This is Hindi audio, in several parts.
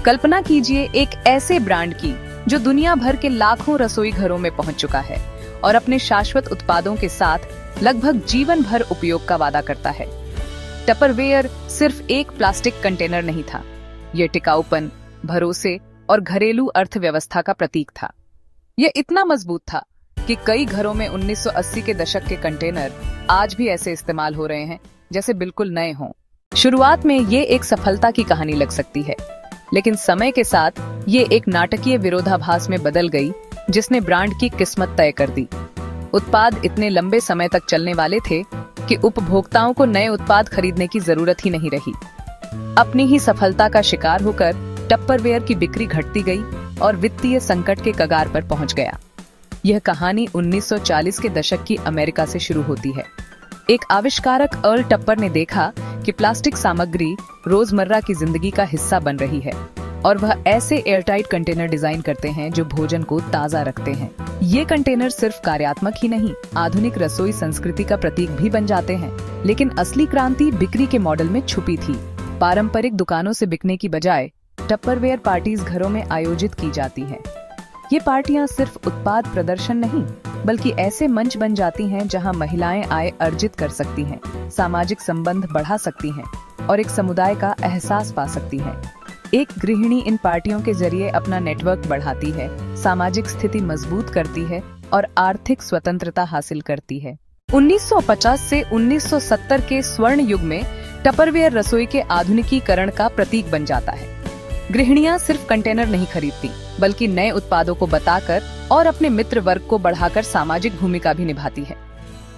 कल्पना कीजिए एक ऐसे ब्रांड की जो दुनिया भर के लाखों रसोई घरों में पहुंच चुका है और अपने शाश्वत उत्पादों के साथ लगभग जीवन भर उपयोग का वादा करता है। टपरवेयर सिर्फ एक प्लास्टिक कंटेनर नहीं था, यह टिकाऊपन, भरोसे और घरेलू अर्थव्यवस्था का प्रतीक था। यह इतना मजबूत था कि कई घरों में 1980 के दशक के कंटेनर आज भी ऐसे इस्तेमाल हो रहे हैं जैसे बिल्कुल नए हों। शुरुआत में ये एक सफलता की कहानी लग सकती है, लेकिन समय के साथ ये एक नाटकीय विरोधाभास में बदल गई जिसने ब्रांड की किस्मत तय कर दी। उत्पाद इतने लंबे समय तक चलने वाले थे कि उपभोक्ताओं को नए उत्पाद खरीदने की जरूरत ही नहीं रही। अपनी ही सफलता का शिकार होकर टपरवेयर की बिक्री घटती गई और वित्तीय संकट के कगार पर पहुंच गया। यह कहानी 1940 के दशक की अमेरिका से शुरू होती है। एक आविष्कारक अर्ल टप्पर ने देखा कि प्लास्टिक सामग्री रोजमर्रा की जिंदगी का हिस्सा बन रही है और वह ऐसे एयरटाइट कंटेनर डिजाइन करते हैं जो भोजन को ताजा रखते हैं। ये कंटेनर सिर्फ कार्यात्मक ही नहीं, आधुनिक रसोई संस्कृति का प्रतीक भी बन जाते हैं। लेकिन असली क्रांति बिक्री के मॉडल में छुपी थी। पारंपरिक दुकानों से बिकने की बजाय टपरवेयर पार्टीज घरों में आयोजित की जाती हैं। ये पार्टियां सिर्फ उत्पाद प्रदर्शन नहीं, बल्कि ऐसे मंच बन जाती हैं जहां महिलाएं आय अर्जित कर सकती हैं, सामाजिक संबंध बढ़ा सकती हैं और एक समुदाय का एहसास पा सकती हैं। एक गृहिणी इन पार्टियों के जरिए अपना नेटवर्क बढ़ाती है, सामाजिक स्थिति मजबूत करती है और आर्थिक स्वतंत्रता हासिल करती है। 1950 से 1970 के स्वर्ण युग में टपरवेयर रसोई के आधुनिकीकरण का प्रतीक बन जाता है। गृहिणियां सिर्फ कंटेनर नहीं खरीदती, बल्कि नए उत्पादों को बताकर और अपने मित्र वर्ग को बढ़ाकर सामाजिक भूमिका भी निभाती है।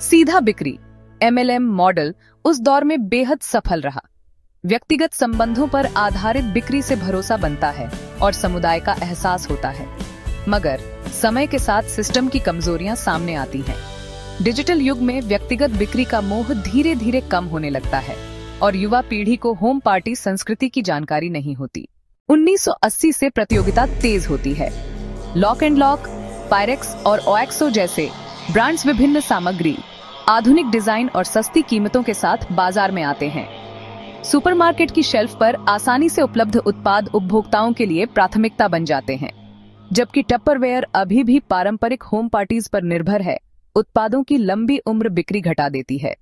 सीधा बिक्री MLM मॉडल उस दौर में बेहद सफल रहा। व्यक्तिगत संबंधों पर आधारित बिक्री से भरोसा बनता है और समुदाय का एहसास होता है। मगर समय के साथ सिस्टम की कमजोरियां सामने आती हैं। डिजिटल युग में व्यक्तिगत बिक्री का मोह धीरे धीरे कम होने लगता है और युवा पीढ़ी को होम पार्टी संस्कृति की जानकारी नहीं होती। 1980 से प्रतियोगिता तेज होती है। लॉक एंड लॉक, पायरेक्स और ओएक्सो जैसे ब्रांड्स विभिन्न सामग्री, आधुनिक डिजाइन और सस्ती कीमतों के साथ बाजार में आते हैं। सुपरमार्केट की शेल्फ पर आसानी से उपलब्ध उत्पाद उपभोक्ताओं के लिए प्राथमिकता बन जाते हैं। जबकि टपरवेयर अभी भी पारंपरिक होम पार्टीज पर निर्भर है, उत्पादों की लंबी उम्र बिक्री घटा देती है।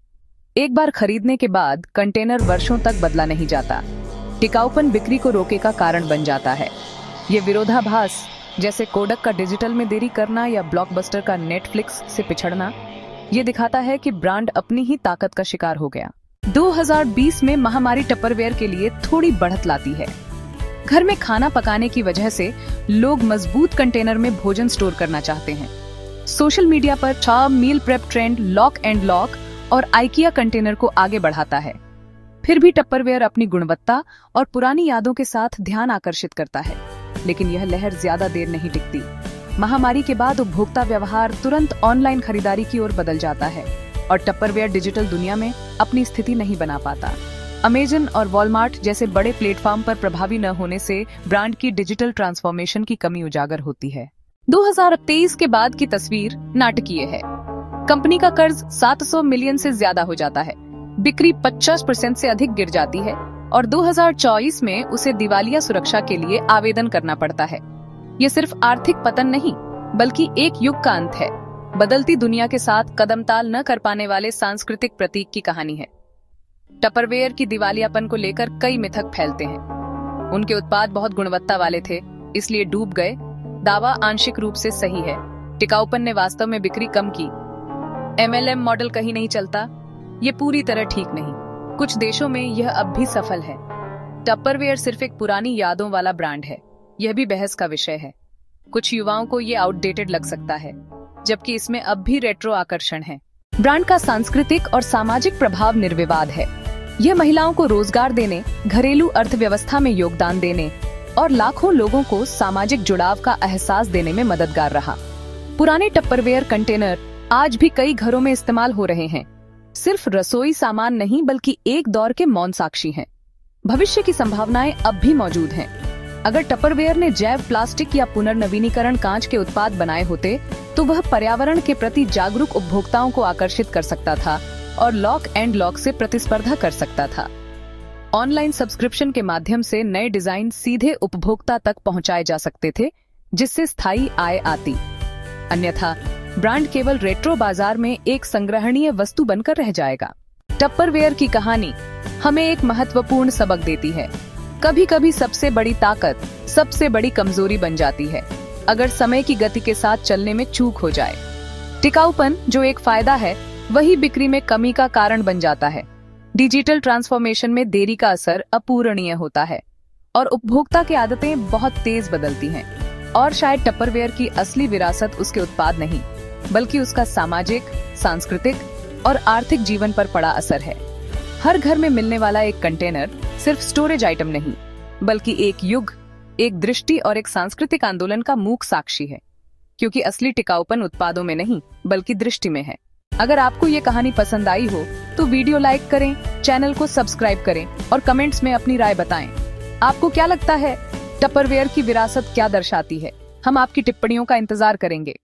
एक बार खरीदने के बाद कंटेनर वर्षों तक बदला नहीं जाता। टिकाऊपन बिक्री को रोके का कारण बन जाता है। ये विरोधाभास, जैसे कोडक का डिजिटल में देरी करना या ब्लॉकबस्टर का नेटफ्लिक्स से पिछड़ना, ये दिखाता है कि ब्रांड अपनी ही ताकत का शिकार हो गया। 2020 में महामारी टपरवेयर के लिए थोड़ी बढ़त लाती है। घर में खाना पकाने की वजह से लोग मजबूत कंटेनर में भोजन स्टोर करना चाहते हैं। सोशल मीडिया पर charm meal prep trend lock and lock और आइकिया कंटेनर को आगे बढ़ाता है। फिर भी टपरवेयर अपनी गुणवत्ता और पुरानी यादों के साथ ध्यान आकर्षित करता है। लेकिन यह लहर ज्यादा देर नहीं टिकती। महामारी के बाद उपभोक्ता व्यवहार तुरंत ऑनलाइन खरीदारी की ओर बदल जाता है और टपरवेयर डिजिटल दुनिया में अपनी स्थिति नहीं बना पाता। अमेजन और वॉलमार्ट जैसे बड़े प्लेटफॉर्म पर प्रभावी न होने से ब्रांड की डिजिटल ट्रांसफॉर्मेशन की कमी उजागर होती है। 2023 के बाद की तस्वीर नाटकीय है। कंपनी का कर्ज 700 मिलियन से ज्यादा हो जाता है, बिक्री 50% से अधिक गिर जाती है और 2024 में उसे दिवालिया सुरक्षा के लिए आवेदन करना पड़ता है। ये सिर्फ आर्थिक पतन नहीं, बल्कि एक युग का अंत है। बदलती दुनिया के साथ कदमताल न कर पाने वाले सांस्कृतिक प्रतीक की कहानी है। टपरवेयर की दिवालियापन को लेकर कई मिथक फैलते हैं। उनके उत्पाद बहुत गुणवत्ता वाले थे, इसलिए डूब गए। दावा आंशिक रूप से सही है। टिकाऊपन ने वास्तव में बिक्री कम की। MLM मॉडल कहीं नहीं चलता, ये पूरी तरह ठीक नहीं। कुछ देशों में यह अब भी सफल है। टपरवेयर सिर्फ एक पुरानी यादों वाला ब्रांड है, यह भी बहस का विषय है। कुछ युवाओं को ये आउटडेटेड लग सकता है, जबकि इसमें अब भी रेट्रो आकर्षण है। ब्रांड का सांस्कृतिक और सामाजिक प्रभाव निर्विवाद है। यह महिलाओं को रोजगार देने, घरेलू अर्थव्यवस्था में योगदान देने और लाखों लोगों को सामाजिक जुड़ाव का एहसास देने में मददगार रहा। पुराने टपरवेयर कंटेनर आज भी कई घरों में इस्तेमाल हो रहे हैं। सिर्फ रसोई सामान नहीं, बल्कि एक दौर के मौन साक्षी हैं। भविष्य की संभावनाएं अब भी मौजूद हैं। अगर टपरवेयर ने जैव प्लास्टिक या पुनर्नवीनीकरण कांच के उत्पाद बनाए होते, तो वह पर्यावरण के प्रति जागरूक उपभोक्ताओं को आकर्षित कर सकता था और लॉक एंड लॉक से प्रतिस्पर्धा कर सकता था। ऑनलाइन सब्सक्रिप्शन के माध्यम से नए डिजाइन सीधे उपभोक्ता तक पहुंचाए जा सकते थे, जिससे स्थायी आय आती। अन्यथा ब्रांड केवल रेट्रो बाजार में एक संग्रहणीय वस्तु बनकर रह जाएगा। टप्परवेयर की कहानी हमें एक महत्वपूर्ण सबक देती है। कभी कभी सबसे बड़ी ताकत सबसे बड़ी कमजोरी बन जाती है, अगर समय की गति के साथ चलने में चूक हो जाए। टिकाऊपन जो एक फायदा है, वही बिक्री में कमी का कारण बन जाता है। डिजिटल ट्रांसफॉर्मेशन में देरी का असर अपूरणीय होता है और उपभोक्ता की आदतें बहुत तेज बदलती हैं। और शायद टप्परवेयर की असली विरासत उसके उत्पाद नहीं, बल्कि उसका सामाजिक, सांस्कृतिक और आर्थिक जीवन पर पड़ा असर है। हर घर में मिलने वाला एक कंटेनर सिर्फ स्टोरेज आइटम नहीं, बल्कि एक युग, एक दृष्टि और एक सांस्कृतिक आंदोलन का मूक साक्षी है। क्योंकि असली टिकाऊपन उत्पादों में नहीं, बल्कि दृष्टि में है। अगर आपको ये कहानी पसंद आई हो तो वीडियो लाइक करें, चैनल को सब्सक्राइब करें और कमेंट्स में अपनी राय बताएं। आपको क्या लगता है, टप्परवेयर की विरासत क्या दर्शाती है? हम आपकी टिप्पणियों का इंतजार करेंगे।